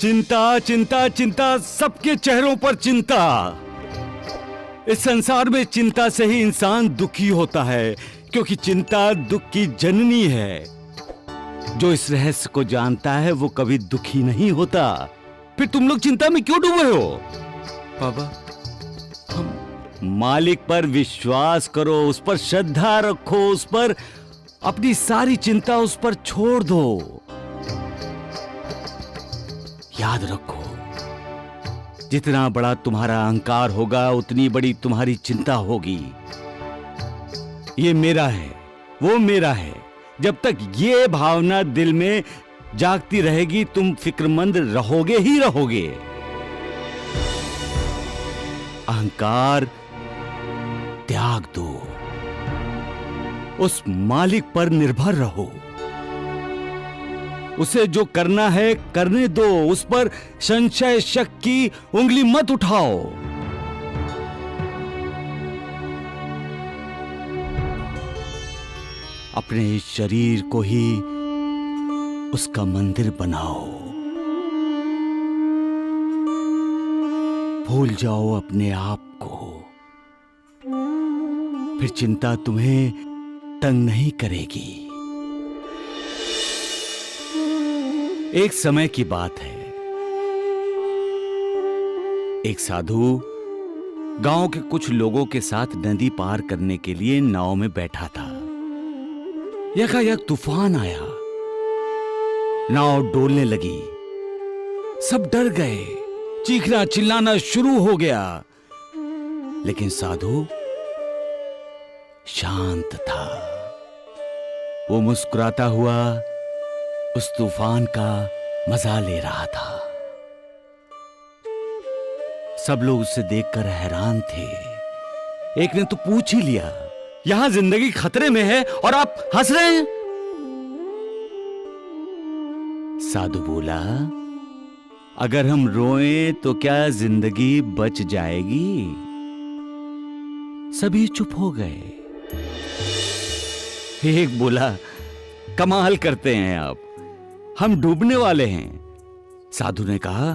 चिंता चिंता चिंता, सबके चेहरों पर चिंता। इस संसार में चिंता से ही इंसान दुखी होता है, क्योंकि चिंता दुख की जननी है। जो इस रहस्य को जानता है वो कभी दुखी नहीं होता। फिर तुम लोग चिंता में क्यों डूबे हो? बाबा, मालिक पर विश्वास करो, उस पर श्रद्धा रखो, उस पर अपनी सारी चिंता उस पर छोड़ दो। याद रखो, जितना बड़ा तुम्हारा अहंकार होगा उतनी बड़ी तुम्हारी चिंता होगी। ये मेरा है, वो मेरा है, जब तक ये भावना दिल में जागती रहेगी तुम फिक्रमंद रहोगे ही रहोगे। अहंकार त्याग दो, उस मालिक पर निर्भर रहो। उसे जो करना है करने दो, उस पर संशय शक की उंगली मत उठाओ। अपने इस शरीर को ही उसका मंदिर बनाओ। भूल जाओ अपने आप को, फिर चिंता तुम्हें तंग नहीं करेगी। एक समय की बात है, एक साधु गांव के कुछ लोगों के साथ नदी पार करने के लिए नाव में बैठा था। यकायक तूफान आया, नाव डोलने लगी। सब डर गए, चीखना चिल्लाना शुरू हो गया, लेकिन साधु शांत था। वो मुस्कुराता हुआ उस तूफान का मजा ले रहा था। सब लोग उसे देखकर हैरान थे। एक ने तो पूछ ही लिया, यहां जिंदगी खतरे में है और आप हंस रहे हैं? साधु बोला, अगर हम रोएं तो क्या जिंदगी बच जाएगी? सभी चुप हो गए। एक बोला, कमाल करते हैं आप, हम डूबने वाले हैं। साधु ने कहा,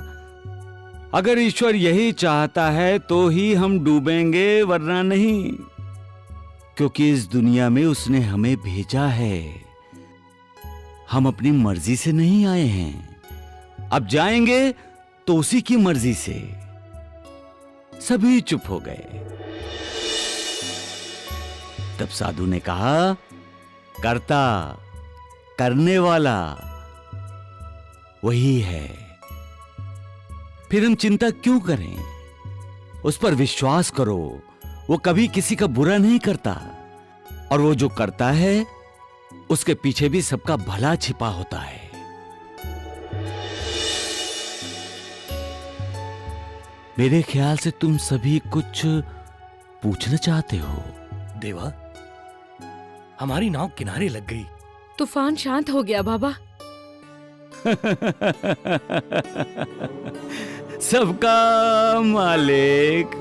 अगर ईश्वर यही चाहता है तो ही हम डूबेंगे, वरना नहीं, क्योंकि इस दुनिया में उसने हमें भेजा है। हम अपनी मर्जी से नहीं आए हैं, अब जाएंगे तो उसी की मर्जी से। सभी चुप हो गए। तब साधु ने कहा, कर्ता करने वाला वही है, फिर हम चिंता क्यों करें? उस पर विश्वास करो, वो कभी किसी का बुरा नहीं करता, और वो जो करता है उसके पीछे भी सबका भला छिपा होता है। मेरे ख्याल से तुम सभी कुछ पूछना चाहते हो। देवा, हमारी नाव किनारे लग गई। तूफान शांत हो गया बाबा। सबका मालिक